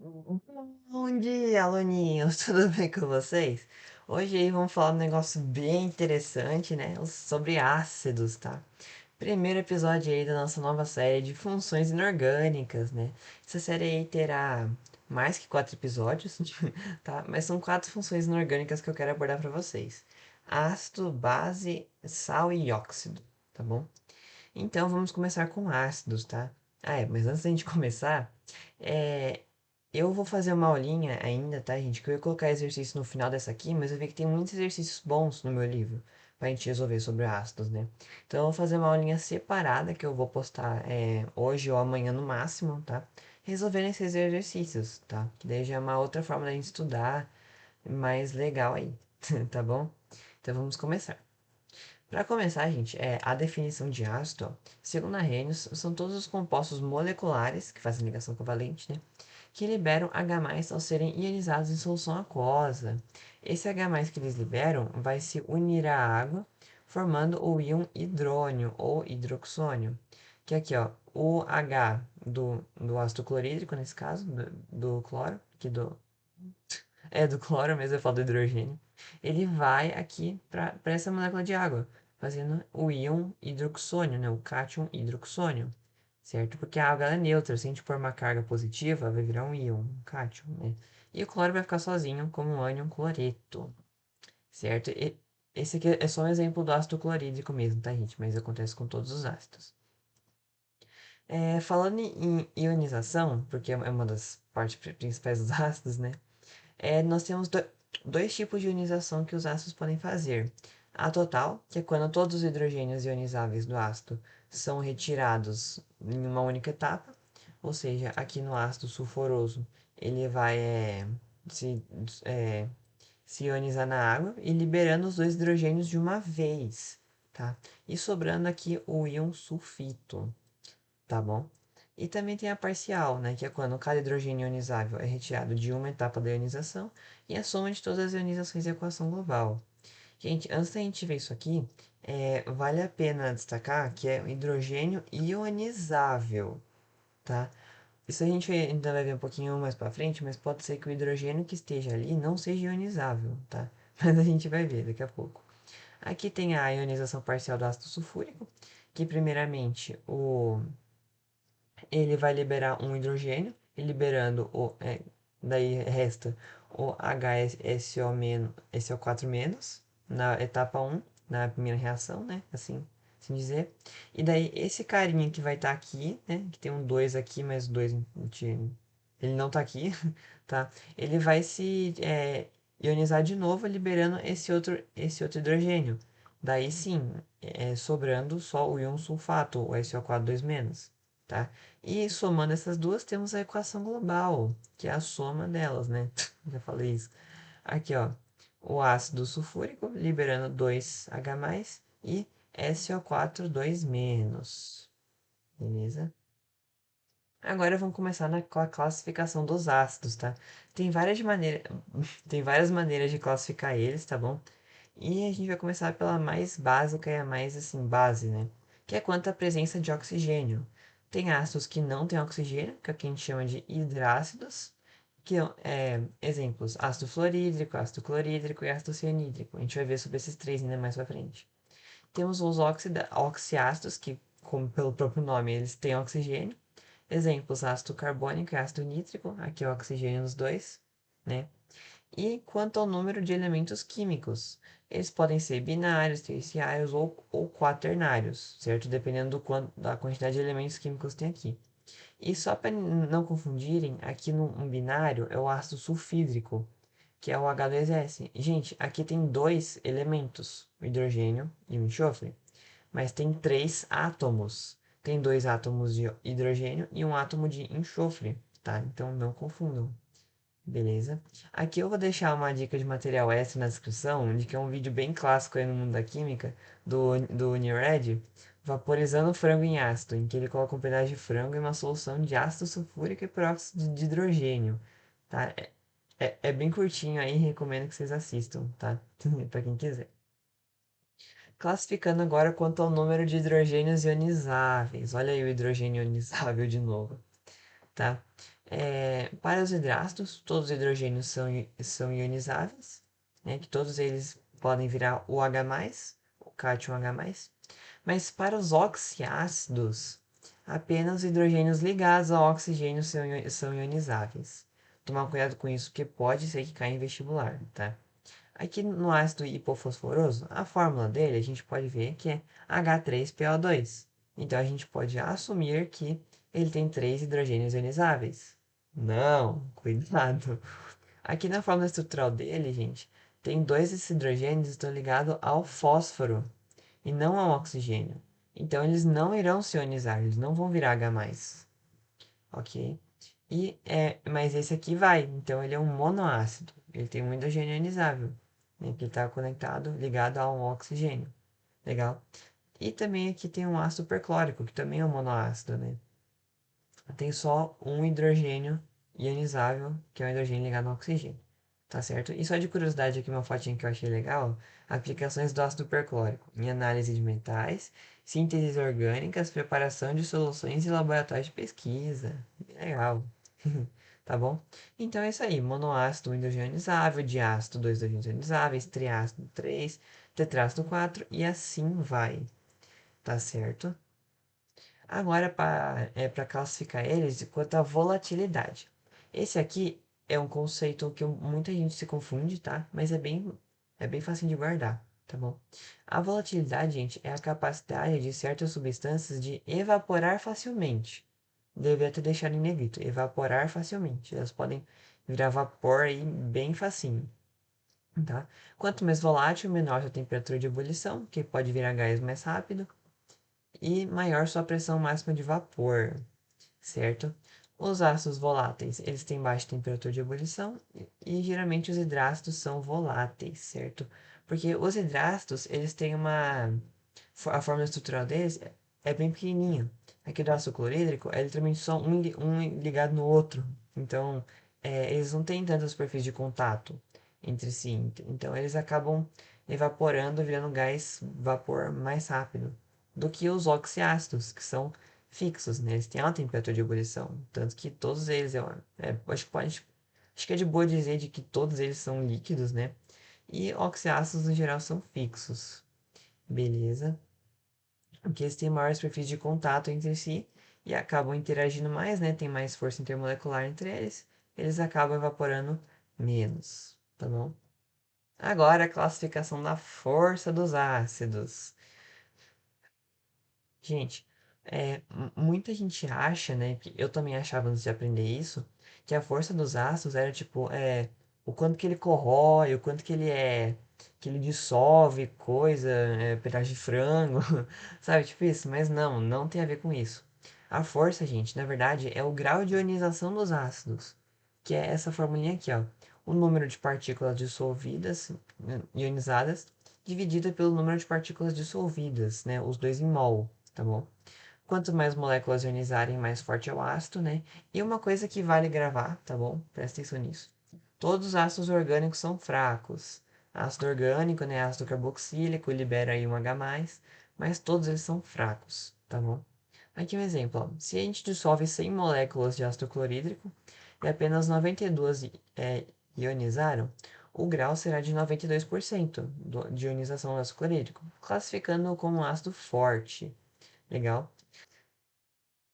Bom dia, aluninhos! Tudo bem com vocês? Hoje aí vamos falar um negócio bem interessante, né? Sobre ácidos, tá? Primeiro episódio aí da nossa nova série de funções inorgânicas, né? Essa série aí terá mais que 4 episódios, tá? Mas são 4 funções inorgânicas que eu quero abordar para vocês: ácido, base, sal e óxido, tá bom? Então vamos começar com ácidos, tá? Mas antes da gente começar, é, eu vou fazer uma aulinha ainda, tá, gente? Que eu ia colocar exercício no final dessa aqui, mas eu vi que tem muitos exercícios bons no meu livro pra gente resolver sobre ácidos, né? Então eu vou fazer uma aulinha separada que eu vou postar hoje ou amanhã no máximo, tá? Resolvendo esses exercícios, tá? Que daí já é uma outra forma da gente estudar mais legal aí, tá bom? Então vamos começar. Para começar, gente, a definição de ácido, ó, segundo a Arrhenius, são todos os compostos moleculares, que fazem ligação covalente, né, que liberam H+, ao serem ionizados em solução aquosa. Esse H+, que eles liberam vai se unir à água, formando o íon hidrônio ou hidroxônio, que é aqui, ó, o H do ácido clorídrico, nesse caso, do cloro, do cloro mesmo, eu falo do hidrogênio, ele vai aqui para essa molécula de água, fazendo o íon hidroxônio, né? O cátion hidroxônio, certo? Porque a água ela é neutra, se a gente pôr uma carga positiva, vai virar um íon, um cátion, né? E o cloro vai ficar sozinho como um ânion cloreto, certo? Esse aqui é só um exemplo do ácido clorídrico mesmo, tá, gente? Mas acontece com todos os ácidos. Falando em ionização, porque é uma das partes principais dos ácidos, né? Nós temos dois tipos de ionização que os ácidos podem fazer. A total, que é quando todos os hidrogênios ionizáveis do ácido são retirados em uma única etapa, ou seja, aqui no ácido sulfuroso ele vai se, é, se ionizar na água e liberando os dois hidrogênios de uma vez, tá? E sobrando aqui o íon sulfito, tá bom? E também tem a parcial, né, que é quando cada hidrogênio ionizável é retirado de uma etapa da ionização e a soma de todas as ionizações da equação global. Gente, antes da gente ver isso aqui, vale a pena destacar que é o hidrogênio ionizável, tá? Isso a gente ainda vai ver um pouquinho mais para frente, mas pode ser que o hidrogênio que esteja ali não seja ionizável, tá? Mas a gente vai ver daqui a pouco. Aqui tem a ionização parcial do ácido sulfúrico, que primeiramente ele vai liberar um hidrogênio, e liberando daí resta o HSO4- na etapa um, na primeira reação, né? Assim dizer. E daí esse carinha que vai estar aqui, né? Que tem um 2 aqui, mas o 2 ele não está aqui, tá? Ele vai se ionizar de novo, liberando esse outro hidrogênio. Daí sim, sobrando só o íon sulfato, o SO4 2-, tá? E somando essas duas, temos a equação global, que é a soma delas, né? Já falei isso. Aqui, ó, o ácido sulfúrico liberando 2H+, e SO4 2-. Beleza? Agora vamos começar com a classificação dos ácidos, tá? Tem várias maneiras, tem várias maneiras de classificar eles, tá bom? E a gente vai começar pela mais básica e a mais assim base, né? Que é quanto à presença de oxigênio. Tem ácidos que não têm oxigênio, que é o que a gente chama de hidrácidos, que exemplos, ácido fluorídrico, ácido clorídrico e ácido cianídrico. A gente vai ver sobre esses três ainda mais pra frente. Temos os oxiácidos, que, como pelo próprio nome, eles têm oxigênio. Exemplos, ácido carbônico e ácido nítrico, aqui é o oxigênio nos dois, né? E quanto ao número de elementos químicos, eles podem ser binários, terciários ou quaternários, certo? Dependendo da quantidade de elementos químicos que tem aqui. E só para não confundirem, aqui no um binário é o ácido sulfídrico, que é o H2S. Gente, aqui tem dois elementos, o hidrogênio e o enxofre, mas tem três átomos. Tem dois átomos de hidrogênio e um átomo de enxofre, tá? Então não confundam. Beleza? Aqui eu vou deixar uma dica de material extra na descrição, de que é um vídeo bem clássico aí no mundo da química, do Nered, vaporizando frango em ácido, em que ele coloca um pedaço de frango em uma solução de ácido sulfúrico e peróxido de hidrogênio, tá? É bem curtinho aí, recomendo que vocês assistam, tá? Pra quem quiser. Classificando agora quanto ao número de hidrogênios ionizáveis. Olha aí o hidrogênio ionizável de novo, tá? Para os hidratos, todos os hidrogênios são ionizáveis, né? Que todos eles podem virar o H+, o cátion H+. Mas para os oxiácidos, apenas os hidrogênios ligados ao oxigênio são ionizáveis. Tomar cuidado com isso, porque pode ser que caia em vestibular, tá? Aqui no ácido hipofosforoso, a fórmula dele a gente pode ver que é H3PO2. Então a gente pode assumir que ele tem três hidrogênios ionizáveis. Não, cuidado. Aqui na fórmula estrutural dele, gente, tem dois desses hidrogênios que estão ligados ao fósforo e não ao oxigênio. Então eles não irão se ionizar, eles não vão virar H+, ok? Mas esse aqui vai, então ele é um monoácido. Ele tem um hidrogênio ionizável, né, que está conectado, ligado a um oxigênio. Legal? E também aqui tem um ácido perclórico, que também é um monoácido, né? Tem só um hidrogênio ionizável, que é o hidrogênio ligado ao oxigênio. Tá certo? E só de curiosidade aqui, uma fotinha que eu achei legal: aplicações do ácido perclórico em análise de metais, sínteses orgânicas, preparação de soluções e laboratórios de pesquisa. Bem legal. Tá bom? Então é isso aí: monoácido, um hidrogênio ionizável, diácido, dois hidrogênios ionizáveis, triácido, três, tetrácido, quatro, e assim vai. Tá certo? Agora, para classificar eles quanto à volatilidade. Esse aqui é um conceito que muita gente se confunde, tá? Mas é bem fácil de guardar, tá bom? A volatilidade, gente, é a capacidade de certas substâncias de evaporar facilmente. Devia ter deixado em negrito, evaporar facilmente. Elas podem virar vapor aí bem facinho, tá? Quanto mais volátil, menor sua temperatura de ebulição, que pode virar gás mais rápido, e maior sua pressão máxima de vapor, certo? Os ácidos voláteis, eles têm baixa temperatura de ebulição e geralmente os hidrácidos são voláteis, certo? Porque os hidrácidos, eles têm a fórmula estrutural deles é bem pequenininha. Aqui do ácido clorídrico é literalmente só um ligado no outro. Então, eles não têm tanta superfície de contato entre si. Então, eles acabam evaporando, virando gás, vapor mais rápido do que os oxiácidos, que são fixos, né? Eles têm alta temperatura de ebulição. Tanto que todos eles, acho que é de boa dizer de que todos eles são líquidos, né? E oxiácidos, no geral, são fixos. Beleza? Porque eles têm maior superfície de contato entre si e acabam interagindo mais, né? Tem mais força intermolecular entre eles. Eles acabam evaporando menos, tá bom? Agora a classificação da força dos ácidos. Gente, muita gente acha, né, que eu também achava antes de aprender isso, que a força dos ácidos era tipo, o quanto que ele corrói, o quanto que ele dissolve coisa, pedaço de frango, sabe, tipo isso, mas não, não tem a ver com isso. A força, gente, na verdade, é o grau de ionização dos ácidos, que é essa formulinha aqui, ó. O número de partículas dissolvidas, ionizadas, dividida pelo número de partículas dissolvidas, né, os dois em mol, tá bom? Quanto mais moléculas ionizarem, mais forte é o ácido, né? E uma coisa que vale gravar, tá bom? Presta atenção nisso. Todos os ácidos orgânicos são fracos. Ácido orgânico, né? Ácido carboxílico, libera aí um H+, mas todos eles são fracos, tá bom? Aqui um exemplo, ó. Se a gente dissolve 100 moléculas de ácido clorídrico e apenas 92 ionizaram, o grau será de 92% de ionização do ácido clorídrico, classificando-o como um ácido forte. Legal?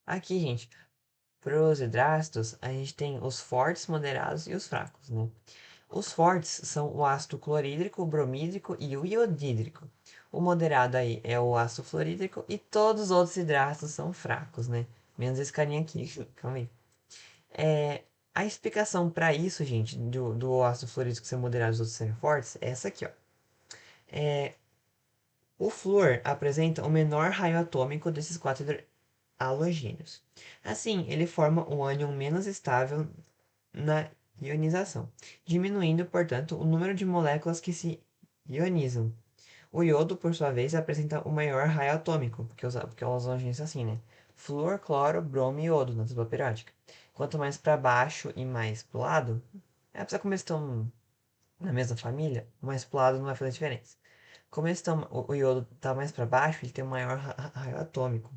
Aqui, gente, para os hidrácidos, a gente tem os fortes, moderados e os fracos, né? Os fortes são o ácido clorídrico, o bromídrico e o iodídrico. O moderado aí é o ácido fluorídrico e todos os outros hidrácidos são fracos, né? Menos esse carinha aqui, calma aí. É, a explicação para isso, gente, do ácido fluorídrico ser moderado e os outros serem fortes, é essa aqui, ó. O flúor apresenta o menor raio atômico desses quatro halogênios. Assim, ele forma um ânion menos estável na ionização, diminuindo, portanto, o número de moléculas que se ionizam. O iodo, por sua vez, apresenta o maior raio atômico, porque os halogênios são assim, né? Flúor, cloro, bromo e iodo na tabela periódica. Quanto mais para baixo e mais para o lado, apesar como eles estão na mesma família, mais para o lado não vai fazer diferença. Como o iodo está mais para baixo, ele tem um maior raio atômico,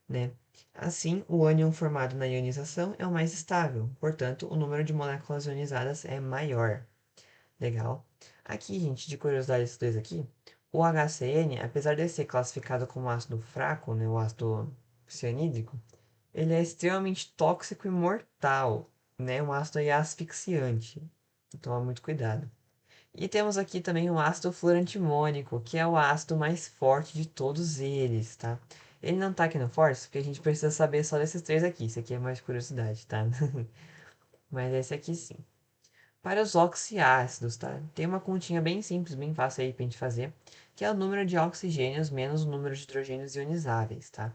né? Assim, o ânion formado na ionização é o mais estável, portanto, o número de moléculas ionizadas é maior. Legal. Aqui, gente, de curiosidade esses dois aqui, o HCN, apesar de ser classificado como ácido fraco, né, o ácido cianídrico, ele é extremamente tóxico e mortal, né, um ácido aí asfixiante. Então, toma muito cuidado. E temos aqui também o ácido fluorantimônico, que é o ácido mais forte de todos eles, tá? Ele não tá aqui no Force, porque a gente precisa saber só desses três aqui. Esse aqui é mais curiosidade, tá? Mas esse aqui sim. Para os oxiácidos, tá? Tem uma continha bem simples, bem fácil aí pra gente fazer, que é o número de oxigênios menos o número de hidrogênios ionizáveis, tá?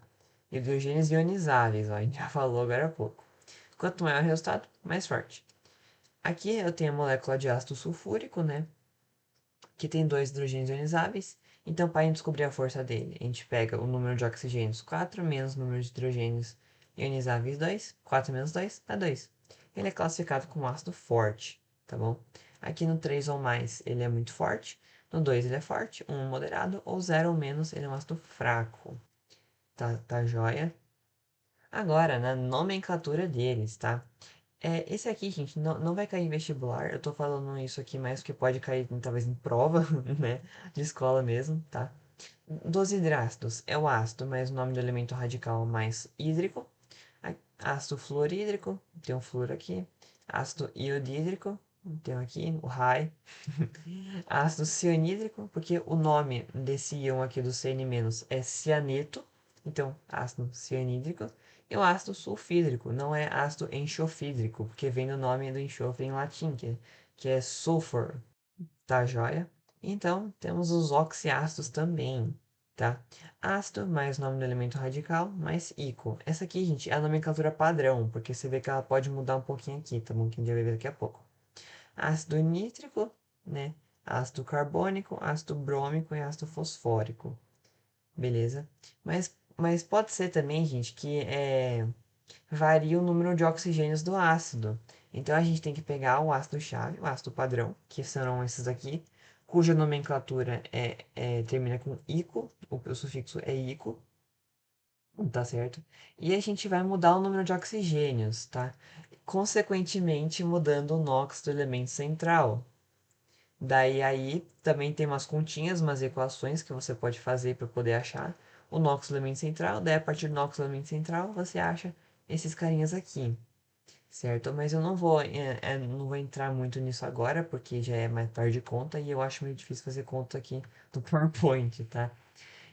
Hidrogênios ionizáveis, ó, a gente já falou agora há pouco. Quanto maior o resultado, mais forte. Aqui eu tenho a molécula de ácido sulfúrico, né? Que tem dois hidrogênios ionizáveis. Então, para descobrir a força dele, a gente pega o número de oxigênios 4 menos o número de hidrogênios ionizáveis 2. 4 menos 2 dá 2. Ele é classificado como ácido forte, tá bom? Aqui no 3 ou mais ele é muito forte, no 2 ele é forte, 1 moderado, ou 0 ou menos ele é um ácido fraco. Tá joia? Agora, na nomenclatura deles, tá? Esse aqui, gente, não vai cair em vestibular. Eu tô falando isso aqui mais porque pode cair, talvez, em prova, né? De escola mesmo, tá? Dos hidrácidos é o ácido, mas o nome do elemento radical mais hídrico. Ácido fluorídrico, tem um flúor aqui. Ácido iodídrico, tem aqui o RAI. Ácido cianídrico, porque o nome desse íon aqui do Cn- é cianeto, então ácido cianídrico. E o ácido sulfídrico, não é ácido enxofídrico, porque vem do nome do enxofre em latim, que é sulfur, tá joia? Então, temos os oxiácidos também, tá? Ácido mais nome do elemento radical, mais ico. Essa aqui, gente, é a nomenclatura padrão, porque você vê que ela pode mudar um pouquinho aqui, tá bom? Que a gente vai ver daqui a pouco. Ácido nítrico, né? Ácido carbônico, ácido brômico e ácido fosfórico. Beleza? Mas pode ser também, gente, que varia o número de oxigênios do ácido. Então a gente tem que pegar o ácido-chave, o ácido padrão, que serão esses aqui, cuja nomenclatura termina com ico, o sufixo é ico, tá certo? E a gente vai mudar o número de oxigênios, tá? Consequentemente, mudando o NOx do elemento central. Daí aí também tem umas continhas, umas equações que você pode fazer para poder achar o NOx do elemento central. Daí a partir do NOx do elemento central você acha esses carinhas aqui, certo? Mas eu não vou entrar muito nisso agora porque já é mais tarde de conta e eu acho meio difícil fazer conta aqui do PowerPoint, tá?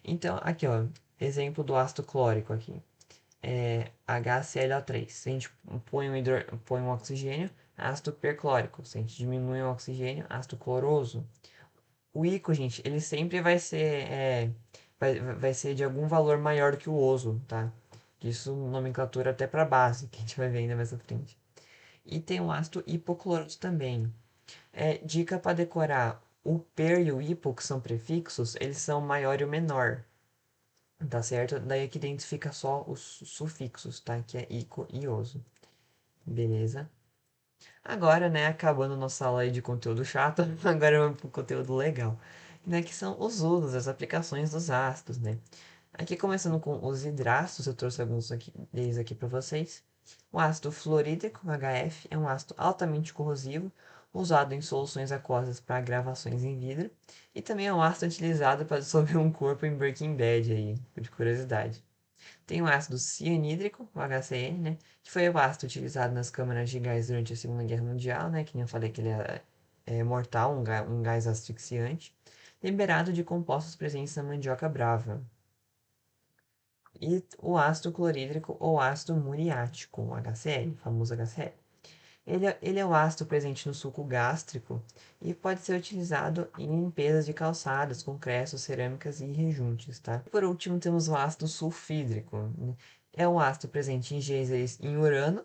Então aqui ó, exemplo do ácido clórico aqui. HClO3. Se a gente põe um oxigênio, ácido perclórico. Se a gente diminui o oxigênio, ácido cloroso. O Ico, gente, ele sempre vai ser de algum valor maior do que o oso, tá? Isso nomenclatura até para base, que a gente vai ver ainda mais à frente. E tem o ácido hipocloroso também. Dica para decorar: o per e o hipo, que são prefixos, eles são maior e o menor, tá certo? Daí aqui dentro fica só os sufixos, tá? Que é ico e oso. Beleza? Agora, né, acabando nossa aula aí de conteúdo chato, agora vamos pro conteúdo legal, né, que são os usos, as aplicações dos ácidos, né. Aqui começando com os hidrácidos, eu trouxe alguns deles aqui para vocês. O ácido fluorídrico, HF, é um ácido altamente corrosivo, usado em soluções aquosas para gravações em vidro, e também é um ácido utilizado para dissolver um corpo em Breaking Bad aí, de curiosidade. Tem o ácido cianídrico, o HCN, né? Que foi o ácido utilizado nas câmaras de gás durante a Segunda Guerra Mundial, né? Que nem eu falei que ele é mortal, um gás asfixiante. Liberado de compostos presentes na mandioca brava. E o ácido clorídrico ou ácido muriático, o HCl, o famoso HCl. Ele é o ácido presente no suco gástrico e pode ser utilizado em limpezas de calçadas, concretos, cerâmicas e rejuntes, tá? Por último, temos o ácido sulfídrico, né? É um ácido presente em geysers em Urano.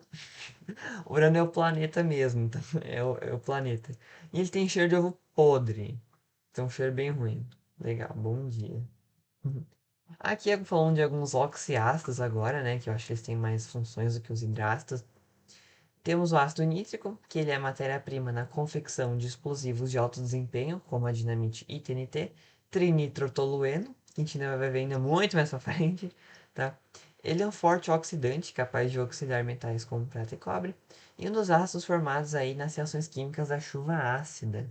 Urano é o planeta mesmo, tá? É o planeta. E ele tem cheiro de ovo podre. Então, um cheiro bem ruim. Legal, bom dia. Aqui eu falando de alguns oxiácidos agora, né? Que eu acho que eles têm mais funções do que os hidrácidos. Temos o ácido nítrico, que ele é matéria-prima na confecção de explosivos de alto desempenho, como a dinamite e TNT. Trinitrotolueno, que a gente ainda vai ver ainda muito mais pra frente, tá? Ele é um forte oxidante, capaz de oxidar metais como prata e cobre, e um dos ácidos formados aí nas reações químicas da chuva ácida.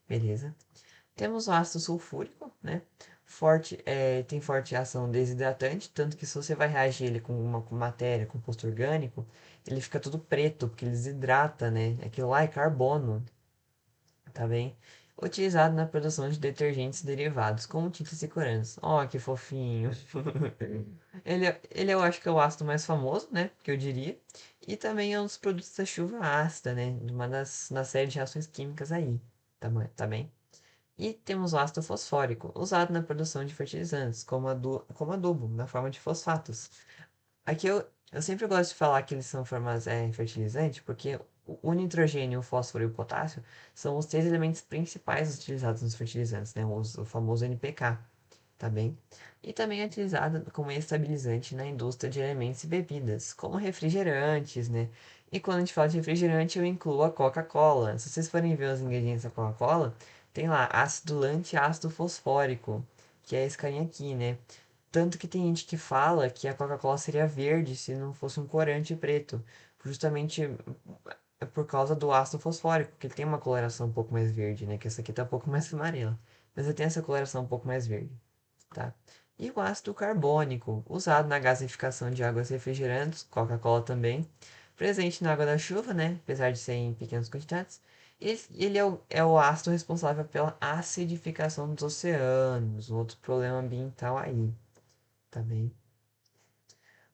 Beleza? Temos o ácido sulfúrico, né? Tem forte ação desidratante, tanto que se você vai reagir ele com uma matéria, composto orgânico, ele fica todo preto, porque ele desidrata, né? Aquilo lá é carbono, tá bem? Utilizado na produção de detergentes derivados, como tintas e corantes. Ó, que fofinho. Ele eu acho que é o ácido mais famoso, né? Que eu diria. E também é um dos produtos da chuva ácida, né? Uma na série de reações químicas aí. Tá bem? E temos o ácido fosfórico, usado na produção de fertilizantes, como adubo, na forma de fosfatos. Aqui eu sempre gosto de falar que eles são formados em fertilizante, porque o nitrogênio, o fósforo e o potássio são os três elementos principais utilizados nos fertilizantes, né? O famoso NPK, tá bem? E também é utilizado como estabilizante na indústria de alimentos e bebidas, como refrigerantes, né? E quando a gente fala de refrigerante, eu incluo a Coca-Cola. Se vocês forem ver os ingredientes da Coca-Cola, tem lá ácido lante e ácido fosfórico, que é esse carinha aqui, né? Tanto que tem gente que fala que a Coca-Cola seria verde se não fosse um corante preto. Justamente por causa do ácido fosfórico, que ele tem uma coloração um pouco mais verde, né? Que essa aqui tá um pouco mais amarela. Mas ele tem essa coloração um pouco mais verde, tá? E o ácido carbônico, usado na gasificação de águas refrigerantes, Coca-Cola também, presente na água da chuva, né? Apesar de ser em pequenas quantidades. Ele é o ácido responsável pela acidificação dos oceanos, um outro problema ambiental aí, tá bem?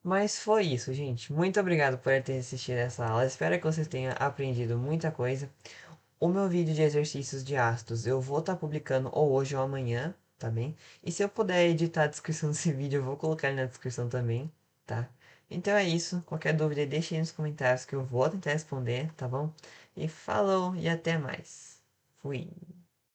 Mas foi isso, gente. Muito obrigado por ter assistido essa aula. Espero que vocês tenham aprendido muita coisa. O meu vídeo de exercícios de ácidos eu vou estar publicando ou hoje ou amanhã, tá bem? E se eu puder editar a descrição desse vídeo, eu vou colocar ele na descrição também, tá? Então é isso. Qualquer dúvida, deixe aí nos comentários que eu vou tentar responder, tá bom? E falou e até mais. Fui.